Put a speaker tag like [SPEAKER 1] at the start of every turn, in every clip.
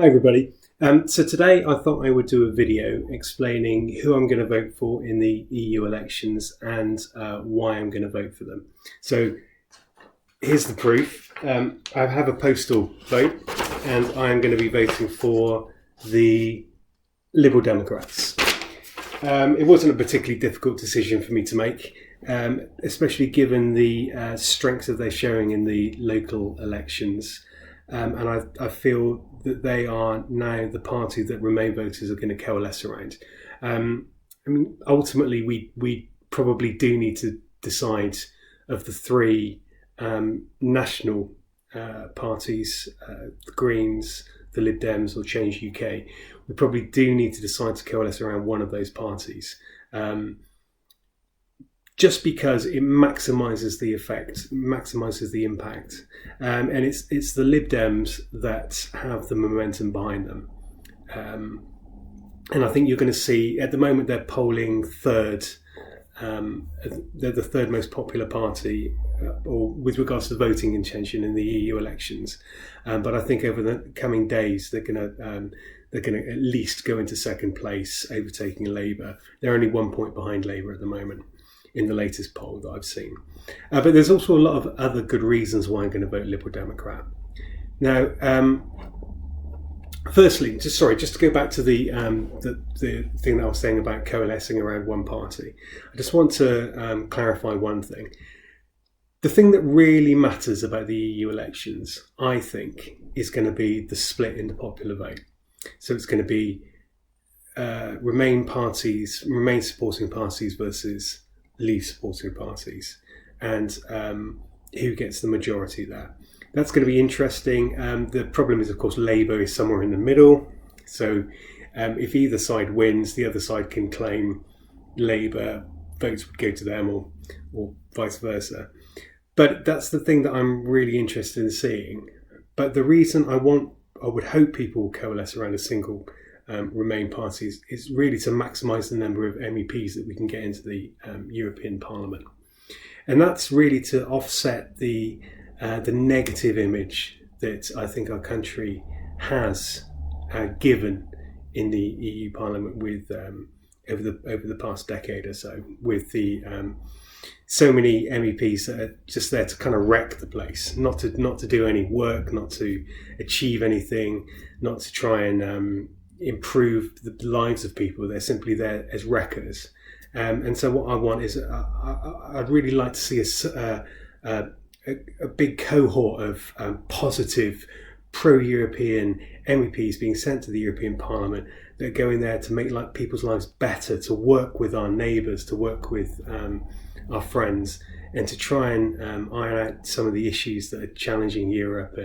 [SPEAKER 1] Hi everybody. So today I thought I would do a video explaining who I'm going to vote for in the EU elections and why I'm going to vote for them. So here's the proof. I have a postal vote and I am going to be voting for the Liberal Democrats. It wasn't a particularly difficult decision for me to make, especially given the strength that they're showing in the local elections. And I feel that they are now the party that Remain voters are going to coalesce around. I mean, ultimately, we probably do need to decide of the three national parties, the Greens, the Lib Dems or Change UK. We probably do need to decide to coalesce around one of those parties. Just because it maximises the effect, maximises the impact. And it's the Lib Dems that have the momentum behind them. And I think you're going to see, at the moment they're polling third, they're the third most popular party, or with regards to voting intention in the EU elections. But I think over the coming days they're going to at least go into second place, overtaking Labour. They're only 1 point behind Labour at the moment in the latest poll that I've seen. But there's also a lot of other good reasons why I'm going to vote Liberal Democrat. Now, firstly, just to go back to the thing that I was saying about coalescing around one party. I just want to clarify one thing. The thing that really matters about the EU elections, I think, is going to be the split in the popular vote. So it's going to be Remain supporting parties versus Leave supporting parties, and who gets the majority there. That's going to be interesting. The problem is, of course, Labour is somewhere in the middle. So if either side wins, the other side can claim Labour votes would go to them, or vice versa. But that's the thing that I'm really interested in seeing. But the reason I would hope people will coalesce around a single Remain parties is really to maximise the number of MEPs that we can get into the European Parliament, and that's really to offset the negative image that I think our country has given in the EU Parliament with over the past decade or so, with the so many MEPs that are just there to kind of wreck the place, not to do any work, not to achieve anything, not to try and improve the lives of people. They're simply there as wreckers. And so what I want is I'd really like to see a big cohort of positive pro-European MEPs being sent to the European Parliament that are going there to make people's lives better, to work with our neighbours, to work with our friends, and to try and iron out some of the issues that are challenging Europe,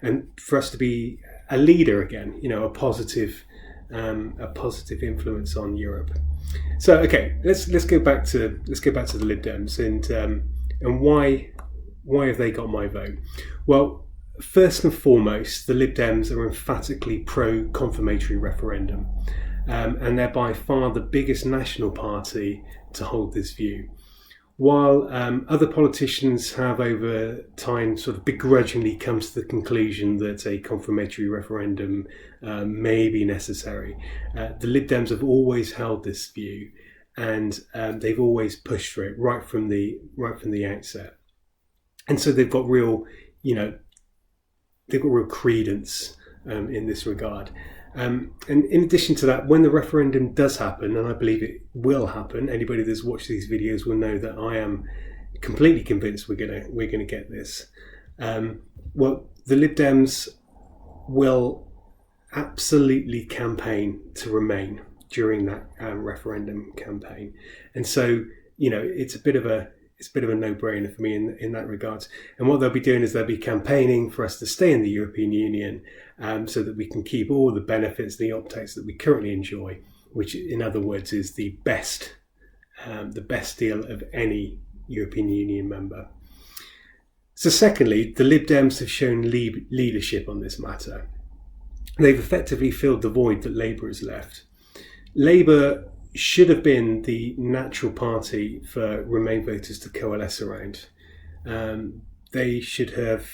[SPEAKER 1] and for us to be a leader again, a positive influence on Europe. So okay, let's go back to the Lib Dems and why have they got my vote? Well, first and foremost, the Lib Dems are emphatically pro-confirmatory referendum, and they're by far the biggest national party to hold this view. While other politicians have over time sort of begrudgingly come to the conclusion that a confirmatory referendum may be necessary, the Lib Dems have always held this view, and they've always pushed for it right from the outset. And so they've got real credence in this regard. And in addition to that, when the referendum does happen, and I believe it will happen, anybody that's watched these videos will know that I am completely convinced we're gonna get this. Well, the Lib Dems will absolutely campaign to Remain during that referendum campaign, and so it's a bit of a no-brainer for me in that regard. And what they'll be doing is they'll be campaigning for us to stay in the European Union, so that we can keep all the benefits, the opt-outs that we currently enjoy, which in other words is the best deal of any European Union member. So secondly, the Lib Dems have shown leadership on this matter. They've effectively filled the void that Labour has left. Labour should have been the natural party for Remain voters to coalesce around. They should have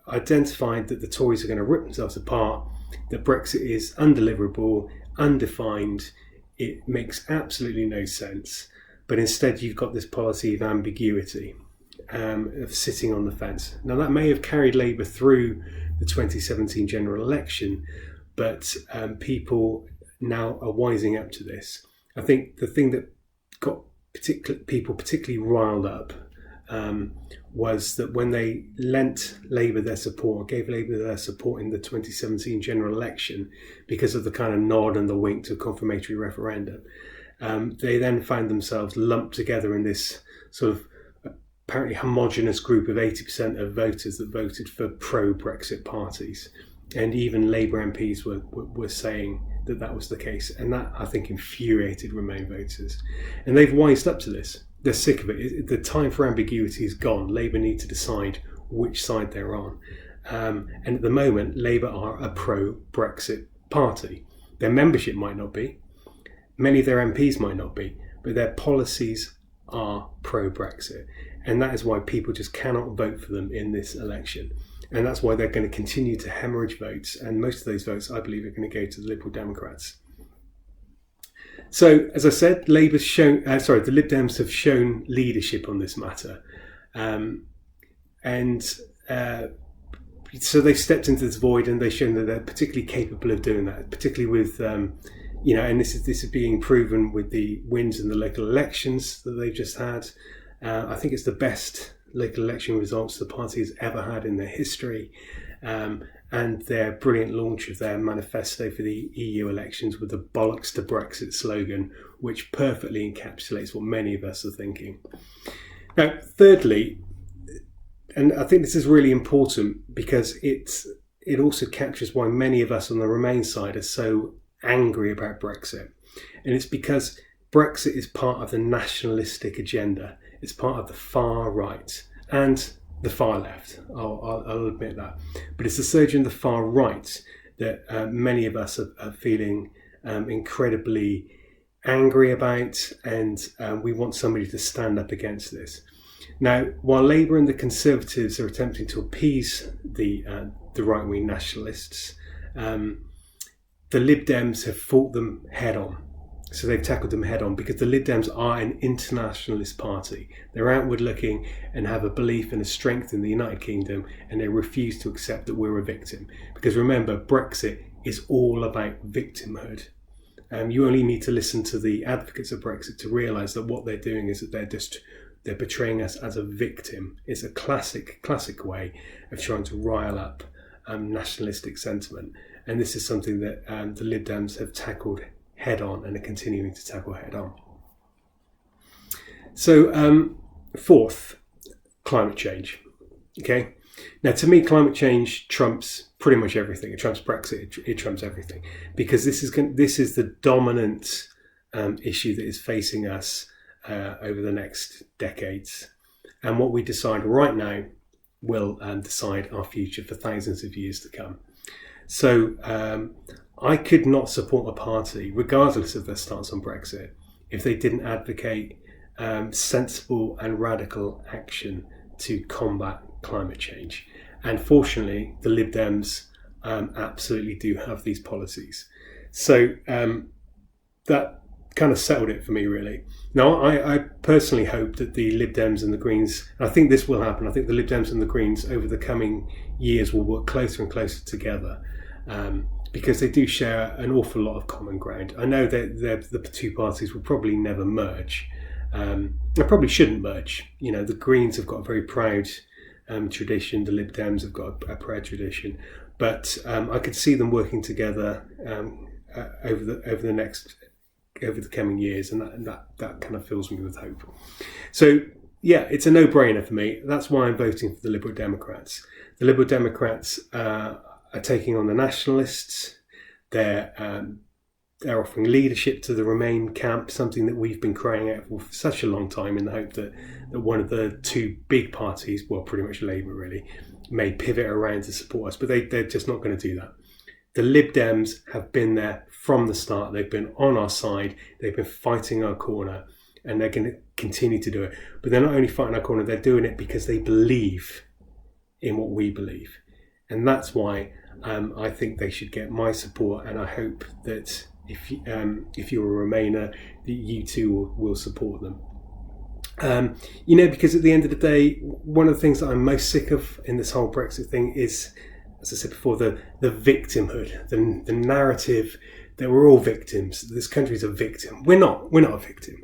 [SPEAKER 1] identified that the Tories are going to rip themselves apart that Brexit is undeliverable, undefined, it makes absolutely no sense, but instead you've got this policy of ambiguity, of sitting on the fence. Now that may have carried Labour through the 2017 general election, but people now are wising up to this. I think the thing that got people particularly riled up was that when they lent Labour their support, gave Labour their support in the 2017 general election because of the kind of nod and the wink to a confirmatory referendum, they then found themselves lumped together in this sort of apparently homogenous group of 80% of voters that voted for pro-Brexit parties. And even Labour MPs were saying that that was the case. And that, I think, infuriated Remain voters. And they've wised up to this. They're sick of it. The time for ambiguity is gone. Labour need to decide which side they're on. And at the moment, Labour are a pro-Brexit party. Their membership might not be. Many of their MPs might not be. But their policies are pro-Brexit. And that is why people just cannot vote for them in this election. And that's why they're going to continue to hemorrhage votes. And most of those votes, I believe, are going to go to the Liberal Democrats. So, as I said, the Lib Dems have shown leadership on this matter. So they've stepped into this void and they've shown that they're particularly capable of doing that, particularly with, and this is being proven with the wins in the local elections that they've just had. I think it's the best local election results the party has ever had in their history, and their brilliant launch of their manifesto for the EU elections with the bollocks to Brexit slogan, which perfectly encapsulates what many of us are thinking. Now, thirdly, and I think this is really important because it also captures why many of us on the Remain side are so angry about Brexit, and it's because Brexit is part of the nationalistic agenda. It's part of the far right and the far left. I'll admit that. But it's the surge in the far right that many of us are feeling incredibly angry about, and we want somebody to stand up against this. Now, while Labour and the Conservatives are attempting to appease the right-wing nationalists, the Lib Dems have fought them head on. So they've tackled them head on because the Lib Dems are an internationalist party. They're outward looking and have a belief and a strength in the United Kingdom, and they refuse to accept that we're a victim. Because remember, Brexit is all about victimhood. You only need to listen to the advocates of Brexit to realise that what they're doing is that they're portraying us as a victim. It's a classic way of trying to rile up nationalistic sentiment. And this is something that the Lib Dems have tackled head on and are continuing to tackle head on. So, fourth, climate change. Okay. Now, to me, climate change trumps pretty much everything. It trumps Brexit. It trumps everything because this is the dominant issue that is facing us over the next decades. And what we decide right now will decide our future for thousands of years to come. So I could not support a party, regardless of their stance on Brexit, if they didn't advocate sensible and radical action to combat climate change. And fortunately, the Lib Dems absolutely do have these policies. So that kind of settled it for me, really. Now, I personally hope that the Lib Dems and the Greens, and I think this will happen, I think the Lib Dems and the Greens over the coming years will work closer and closer together. Because they do share an awful lot of common ground. I know that the two parties will probably never merge. They probably shouldn't merge. The Greens have got a very proud tradition. The Lib Dems have got a proud tradition. But I could see them working together over the coming years, and that kind of fills me with hope. So yeah, it's a no-brainer for me. That's why I'm voting for the Liberal Democrats. The Liberal Democrats are taking on the nationalists. They're offering leadership to the Remain camp, something that we've been crying out for such a long time, in the hope that one of the two big parties, well, pretty much Labour really, may pivot around to support us. But they're just not going to do that. The Lib Dems have been there from the start. They've been on our side. They've been fighting our corner, and they're going to continue to do it. But they're not only fighting our corner, they're doing it because they believe in what we believe. And that's why I think they should get my support, and I hope that if you're a Remainer, that you too will support them. Because at the end of the day, one of the things that I'm most sick of in this whole Brexit thing is, as I said before, the victimhood, the narrative that we're all victims. This country's a victim. We're not a victim.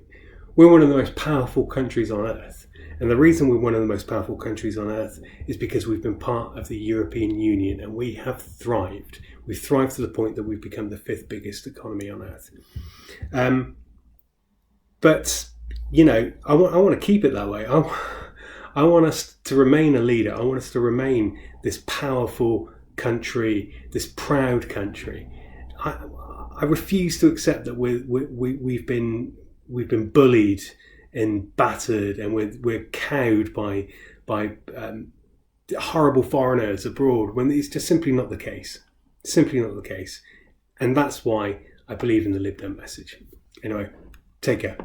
[SPEAKER 1] We're one of the most powerful countries on earth. And the reason we're one of the most powerful countries on earth is because we've been part of the European Union, and we have thrived. We've thrived to the point that we've become the 5th biggest economy on earth. But I want to keep it that way. I want us to remain a leader. I want us to remain this powerful country, this proud country. I refuse to accept that we've been bullied and battered, and we're cowed by horrible foreigners abroad, when it's just simply not the case. Simply not the case. And that's why I believe in the Lib Dem message. Anyway, take care.